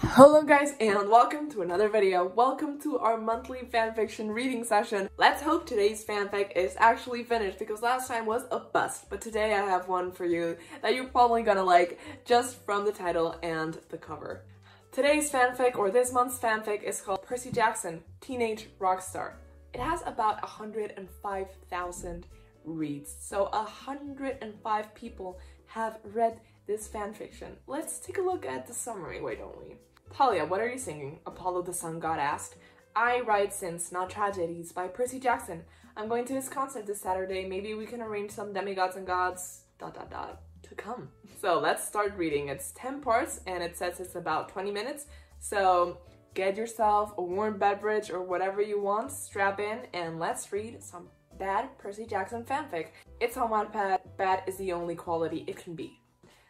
Hello guys and welcome to another video. Welcome to our monthly fanfiction reading session. Let's hope today's fanfic is actually finished because last time was a bust, but today I have one for you that you're probably gonna like just from the title and the cover. Today's fanfic, or this month's fanfic, is called Percy Jackson, Teenage Rockstar. It has about 105,000 reads, so 105 people have read this fanfiction. Let's take a look at the summary, why don't we? Talia, what are you singing? Apollo the sun god asked. I write Sins, Not Tragedies by Percy Jackson. I'm going to his concert this Saturday. Maybe we can arrange some demigods and gods ... to come. So let's start reading. It's 10 parts and it says it's about 20 minutes. So get yourself a warm beverage or whatever you want, strap in, and let's read some bad Percy Jackson fanfic. It's on Wattpad. Bad is the only quality it can be.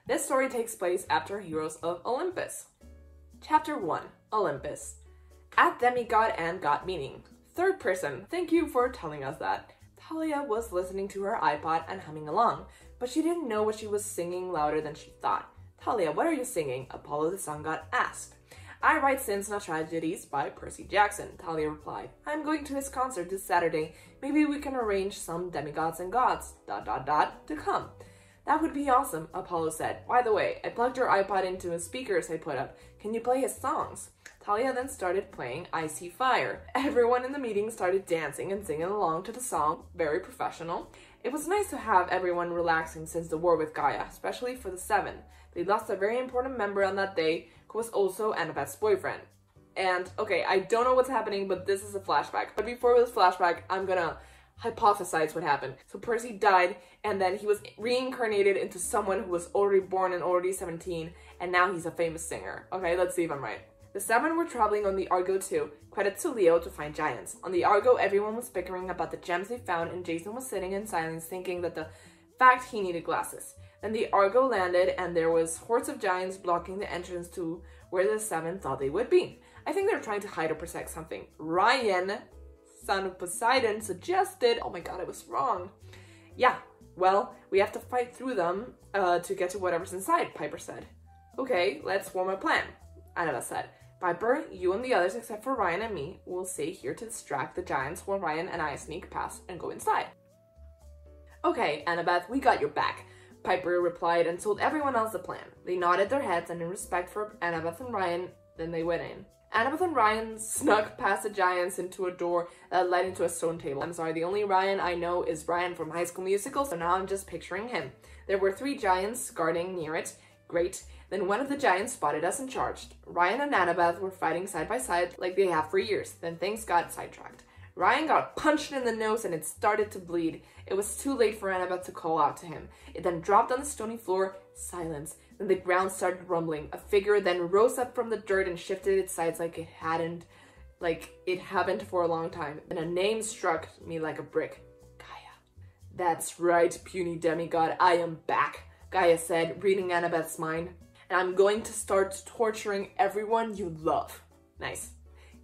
This story takes place after Heroes of Olympus. Chapter 1. Olympus. At demigod and god meaning. Third person. Thank you for telling us that. Talia was listening to her iPod and humming along, but she didn't know what she was singing louder than she thought. Talia, what are you singing? Apollo the sun god asked. I write Sins, Not Tragedies by Percy Jackson, Talia replied. I'm going to his concert this Saturday. Maybe we can arrange some demigods and gods ... to come. That would be awesome, Apollo said. By the way, I plugged your iPod into his speakers I put up. Can you play his songs? Talia then started playing I See Fire. Everyone in the meeting started dancing and singing along to the song, very professional. It was nice to have everyone relaxing since the war with Gaia, especially for the Seven. They lost a very important member on that day, who was also Annabeth's boyfriend. And, okay, I don't know what's happening, but this is a flashback. But before this flashback, I'm gonna hypothesize what happened. So Percy died, and then he was reincarnated into someone who was already born and already 17, and now he's a famous singer. Okay, let's see if I'm right. The Seven were traveling on the Argo too. Credit to Leo to find giants. On the Argo, everyone was bickering about the gems they found, and Jason was sitting in silence thinking that the fact he needed glasses. Then the Argo landed, and there was hordes of giants blocking the entrance to where the Seven thought they would be. I think they're trying to hide or protect something. Ryan, son of Poseidon, suggested... Oh my god, I was wrong. Yeah, well, we have to fight through them to get to whatever's inside, Piper said. Okay, let's form a plan, Annabeth said. Piper, you and the others except for Ryan and me will stay here to distract the giants while Ryan and I sneak past and go inside. Okay, Annabeth, we got your back, Piper replied and told everyone else the plan. They nodded their heads and in respect for Annabeth and Ryan, then they went in. Annabeth and Ryan snuck past the giants into a door that led into a stone table. I'm sorry, the only Ryan I know is Ryan from High School Musical, so now I'm just picturing him. There were 3 giants guarding near it. Great. Then one of the giants spotted us and charged. Ryan and Annabeth were fighting side by side like they have for years. Then things got sidetracked. Ryan got punched in the nose and it started to bleed. It was too late for Annabeth to call out to him. It then dropped on the stony floor. Silence. Then the ground started rumbling. A figure then rose up from the dirt and shifted its sides like it happened for a long time. And a name struck me like a brick. Gaia. That's right, puny demigod. I am back, Gaia said, reading Annabeth's mind. And I'm going to start torturing everyone you love. Nice.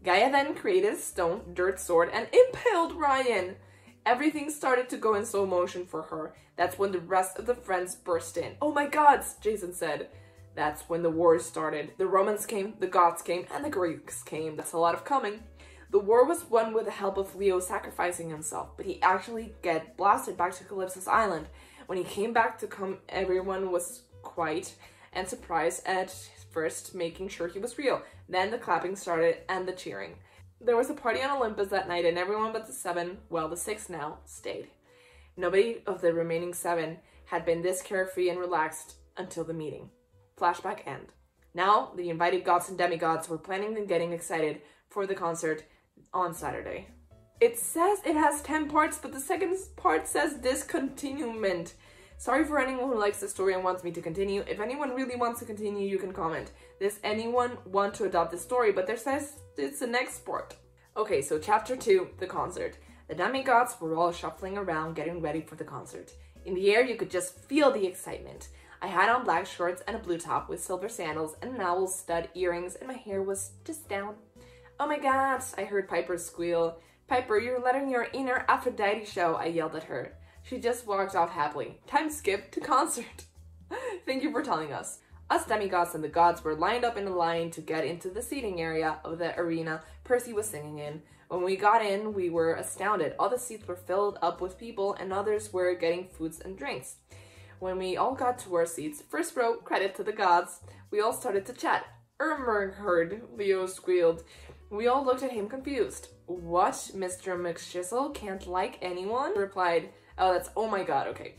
Gaia then created a stone, dirt sword and impaled Ryan. Everything started to go in slow motion for her. That's when the rest of the friends burst in. Oh my gods, Jason said. That's when the war started. The Romans came, the Goths came, and the Greeks came. That's a lot of coming. The war was won with the help of Leo sacrificing himself, but he actually get blasted back to Calypso's island. When he came back to come, everyone was quiet and surprised at first, making sure he was real. Then the clapping started and the cheering. There was a party on Olympus that night and everyone but the 7, well the 6 now, stayed. Nobody of the remaining 7 had been this carefree and relaxed until the meeting. Flashback end. Now, the invited gods and demigods were planning and getting excited for the concert on Saturday. It says it has 10 parts, but the second part says discontinuement. Sorry for anyone who likes the story and wants me to continue. If anyone really wants to continue, you can comment. Does anyone want to adopt the story? But there says it's an export. Okay, so chapter 2, the concert. The demigods were all shuffling around getting ready for the concert. In the air, you could just feel the excitement. I had on black shorts and a blue top with silver sandals and an owl stud earrings and my hair was just down. Oh my god, I heard Piper squeal. Piper, you're letting your inner Aphrodite show, I yelled at her. She just walked off happily. Time skip to concert. Thank you for telling us. Us demigods and the gods were lined up in a line to get into the seating area of the arena Percy was singing in. When we got in, we were astounded. All the seats were filled up with people and others were getting foods and drinks. When we all got to our seats, first row, credit to the gods, we all started to chat. Ermengarde, Leo squealed. We all looked at him confused. What? Mr. McShizzle can't like anyone? Replied, oh my god, okay.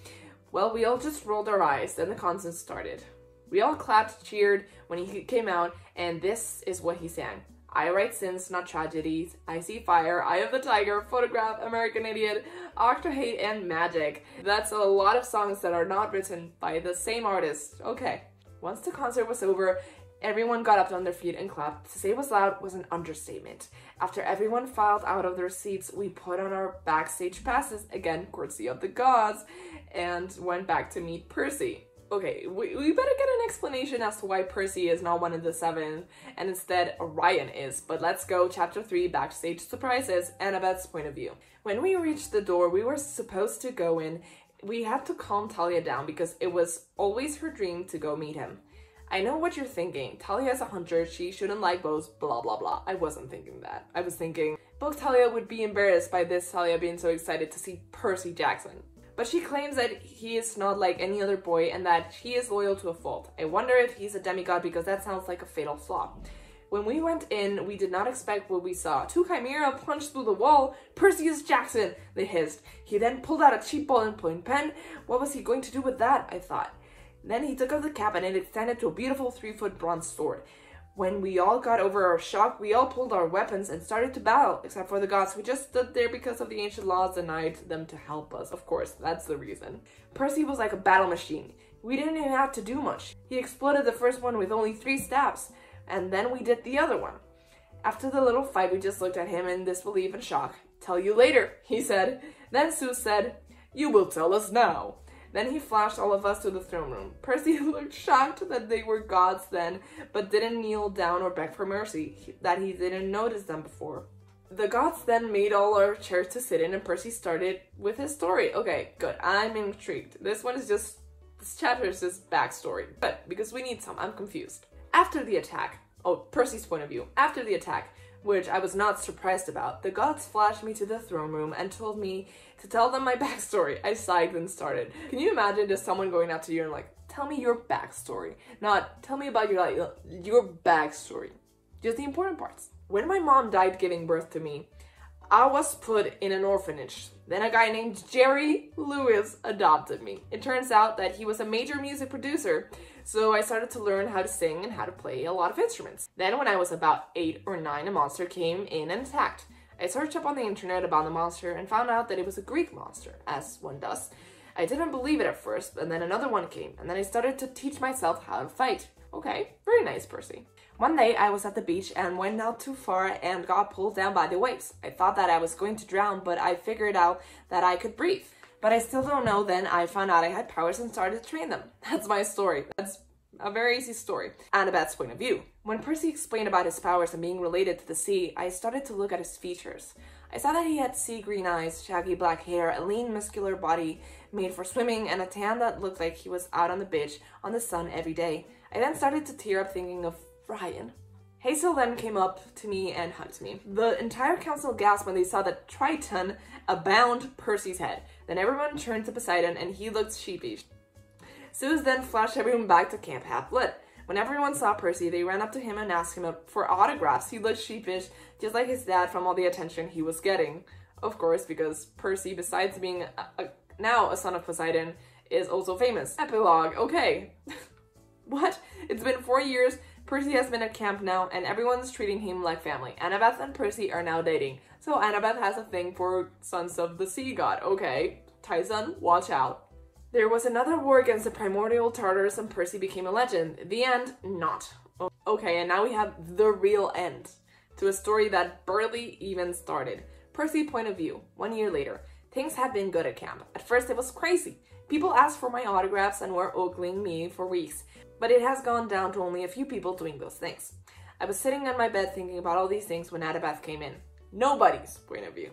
Well, we all just rolled our eyes, then the concert started. We all clapped, cheered when he came out, and this is what he sang. I write sins, not tragedies. I see fire, Eye of the Tiger, Photograph, American Idiot, Octahate, and Magic. That's a lot of songs that are not written by the same artist. Okay. Once the concert was over, everyone got up on their feet and clapped. To say it was loud was an understatement. After everyone filed out of their seats, we put on our backstage passes, again, courtesy of the gods, and went back to meet Percy. Okay, we better get an explanation as to why Percy is not one of the seven, and instead Orion is. But let's go, chapter 3, backstage surprises, Annabeth's point of view. When we reached the door we were supposed to go in, we had to calm Talia down because it was always her dream to go meet him. I know what you're thinking. Talia is a hunter, she shouldn't like bows, blah blah blah. I wasn't thinking that. I was thinking, both Talia would be embarrassed by this Talia being so excited to see Percy Jackson. But she claims that he is not like any other boy and that he is loyal to a fault. I wonder if he's a demigod because that sounds like a fatal flaw. When we went in, we did not expect what we saw. Two chimera punched through the wall. Perseus Jackson, they hissed. He then pulled out a cheap ball and point pen. What was he going to do with that, I thought. Then he took off the cap and it extended to a beautiful 3-foot bronze sword. When we all got over our shock, we all pulled our weapons and started to battle, except for the gods. We just stood there because of the ancient laws denied them to help us. Of course, that's the reason. Percy was like a battle machine. We didn't even have to do much. He exploded the first one with only 3 stabs, and then we did the other one. After the little fight, we just looked at him in disbelief and shock. Tell you later, he said. Then Zeus said, you will tell us now. Then he flashed all of us to the throne room. Percy looked shocked that they were gods then, but didn't kneel down or beg for mercy, that he didn't notice them before. The gods then made all our chairs to sit in and Percy started with his story. Okay, good. I'm intrigued. This chapter is just backstory. But because we need some, I'm confused. After the attack, Percy's point of view. After the attack, which I was not surprised about, the gods flashed me to the throne room and told me to tell them my backstory. I sighed and started. Can you imagine just someone going up to you and like, tell me your backstory? Not, tell me about your backstory. Just the important parts. When my mom died giving birth to me, I was put in an orphanage. Then a guy named Jerry Lewis adopted me. It turns out that he was a major music producer, so I started to learn how to sing and how to play a lot of instruments. Then when I was about 8 or 9, a monster came in and attacked. I searched up on the internet about the monster and found out that it was a Greek monster, as one does. I didn't believe it at first, and then another one came, and then I started to teach myself how to fight. Okay, very nice, Percy. One day I was at the beach and went out too far and got pulled down by the waves. I thought that I was going to drown, but I figured out that I could breathe. But I still don't know. Then I found out I had powers and started to train them. That's my story. That's a very easy story. Annabeth's point of view. When Percy explained about his powers and being related to the sea, I started to look at his features. I saw that he had sea green eyes, shaggy black hair, a lean muscular body made for swimming, and a tan that looked like he was out on the beach on the sun every day. I then started to tear up thinking of Ryan. Hazel then came up to me and hugged me. The entire council gasped when they saw that Triton abound Percy's head. Then everyone turned to Poseidon and he looked sheepish. Zeus then flashed everyone back to Camp Half-Blood. When everyone saw Percy, they ran up to him and asked him for autographs. He looked sheepish, just like his dad from all the attention he was getting. Of course, because Percy, besides being now a son of Poseidon, is also famous. Epilogue. Okay. What? It's been 4 years. Percy has been at camp now, and everyone's treating him like family. Annabeth and Percy are now dating. So Annabeth has a thing for sons of the sea god. Okay, Tyson, watch out. There was another war against the primordial Tartars and Percy became a legend. The end? Not. Okay, and now we have the real end to a story that barely even started. Percy point of view. 1 year later. Things had been good at camp. At first it was crazy. People asked for my autographs and were ogling me for weeks. But it has gone down to only a few people doing those things. I was sitting on my bed thinking about all these things when Annabeth came in. Nobody's point of view.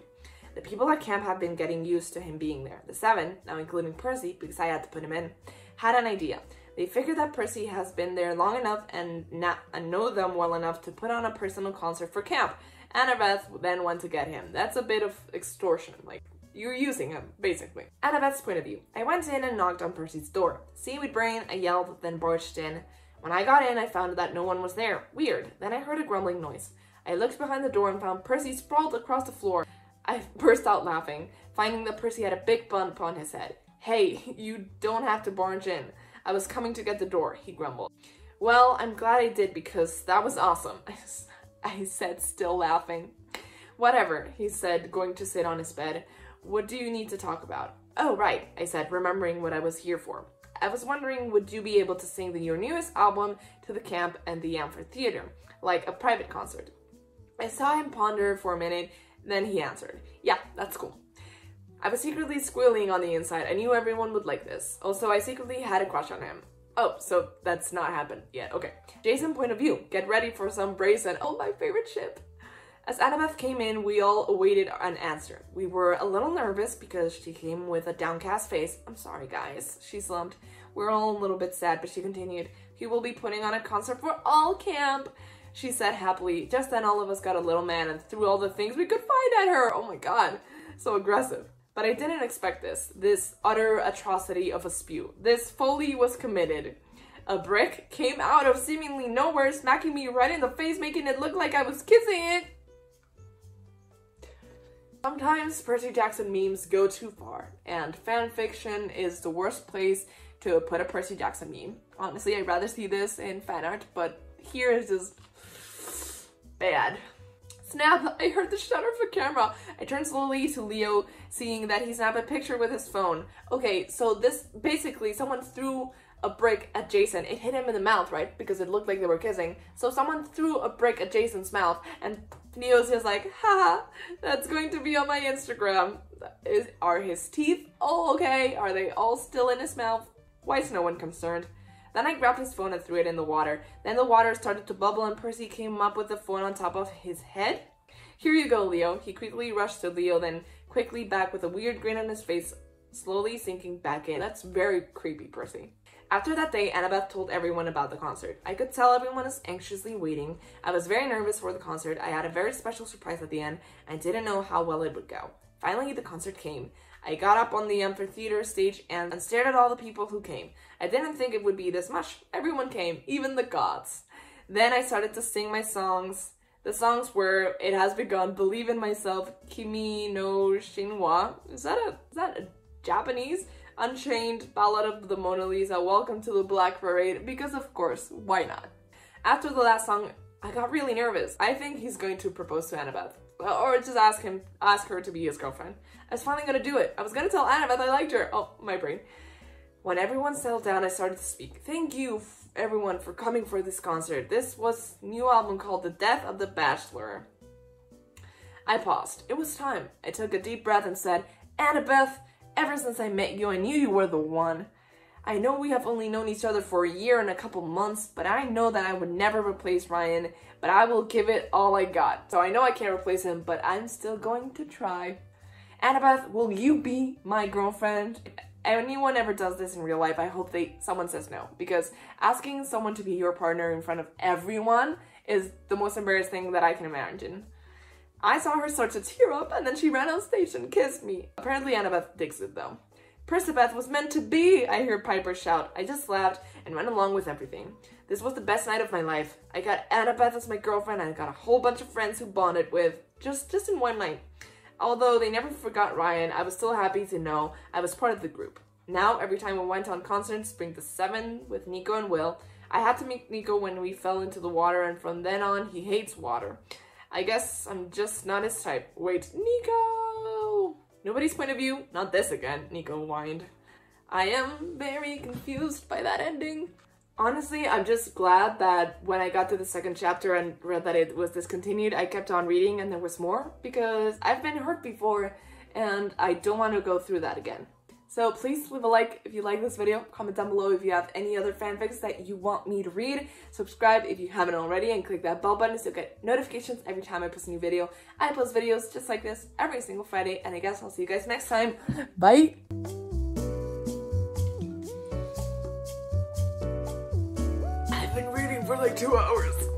The people at camp have been getting used to him being there. The 7, now including Percy, because I had to put him in, had an idea. They figure that Percy has been there long enough and know them well enough to put on a personal concert for camp. Annabeth then went to get him. That's a bit of extortion, like, you're using him, basically. Annabeth's point of view. I went in and knocked on Percy's door. Seaweed brain, I yelled, then barged in. When I got in, I found that no one was there. Weird. Then I heard a grumbling noise. I looked behind the door and found Percy sprawled across the floor. I burst out laughing, finding that Percy had a big bump on his head. Hey, you don't have to barge in. I was coming to get the door, he grumbled. Well, I'm glad I did because that was awesome, I said, still laughing. Whatever, he said, going to sit on his bed. What do you need to talk about? Oh, right, I said, remembering what I was here for. I was wondering, would you be able to sing your newest album to the camp and the amphitheater, like a private concert? I saw him ponder for a minute, then he answered, yeah, that's cool. I was secretly squealing on the inside. I knew everyone would like this. Also, I secretly had a crush on him. Oh, so that's not happened yet. Okay. Jason point of view. Get ready for some Brazen. Oh, my favorite ship. As Annabeth came in, we all awaited an answer. We were a little nervous because she came with a downcast face. I'm sorry, guys. She slumped. We were all a little bit sad, but she continued. He will be putting on a concert for all camp, she said happily. Just then, all of us got a little mad and threw all the things we could find at her. Oh my god. So aggressive. But I didn't expect this utter atrocity of a spew. This folly was committed. A brick came out of seemingly nowhere, smacking me right in the face, making it look like I was kissing it. Sometimes Percy Jackson memes go too far, and fanfiction is the worst place to put a Percy Jackson meme. Honestly, I'd rather see this in fan art, but here is just bad. Snap! I heard the shutter of the camera. I turned slowly to Leo, seeing that he snapped a picture with his phone. Okay, so this, basically, someone threw a brick at Jason. It hit him in the mouth, right? Because it looked like they were kissing. So someone threw a brick at Jason's mouth, and Leo's just like, haha, that's going to be on my Instagram. Are his teeth all okay? Are they all still in his mouth? Why is no one concerned? Then I grabbed his phone and threw it in the water. Then the water started to bubble and Percy came up with the phone on top of his head. Here you go, Leo. He quickly rushed to Leo, then quickly back with a weird grin on his face, slowly sinking back in. That's very creepy, Percy. After that day, Annabeth told everyone about the concert. I could tell everyone was anxiously waiting. I was very nervous for the concert. I had a very special surprise at the end and didn't know how well it would go. Finally, the concert came. I got up on the amphitheater stage and stared at all the people who came. I didn't think it would be this much. Everyone came, even the gods. Then I started to sing my songs. The songs were It Has Begun, Believe in Myself, Kimi no Shinwa. Is that a Japanese? Unchained, Ballad of the Mona Lisa, Welcome to the Black Parade, because of course, why not? After the last song, I got really nervous. I think he's going to propose to Annabeth. Or just ask her to be his girlfriend. I was finally gonna do it. I was gonna tell Annabeth I liked her. Oh, my brain. When everyone settled down, I started to speak. Thank you, everyone, for coming for this concert. This was a new album called The Death of the Bachelor. I paused. It was time. I took a deep breath and said, Annabeth, ever since I met you, I knew you were the one. I know we have only known each other for a year and a couple months, but I know that I would never replace Ryan, but I will give it all I got. So I know I can't replace him, but I'm still going to try. Annabeth, will you be my girlfriend? If anyone ever does this in real life, I hope someone says no, because asking someone to be your partner in front of everyone is the most embarrassing thing that I can imagine. I saw her start to tear up, and then she ran on stage and kissed me. Apparently Annabeth digs it though. Percabeth was meant to be, I heard Piper shout. I just laughed and went along with everything. This was the best night of my life. I got Annabeth as my girlfriend, and I got a whole bunch of friends who bonded with, just in one night. Although they never forgot Ryan, I was still happy to know I was part of the group. Now, every time we went on concerts, Spring the 7 with Nico and Will, I had to meet Nico when we fell into the water, and from then on, he hates water. I guess I'm just not his type. Wait, Nico! Nobody's point of view, not this again, Nico whined. I am very confused by that ending. Honestly, I'm just glad that when I got to the second chapter and read that it was discontinued, I kept on reading and there was more, because I've been hurt before and I don't want to go through that again. So please leave a like if you like this video, comment down below if you have any other fanfics that you want me to read, subscribe if you haven't already, and click that bell button so you get notifications every time I post a new video. I post videos just like this every single Friday, and I guess I'll see you guys next time. Bye! like 2 hours.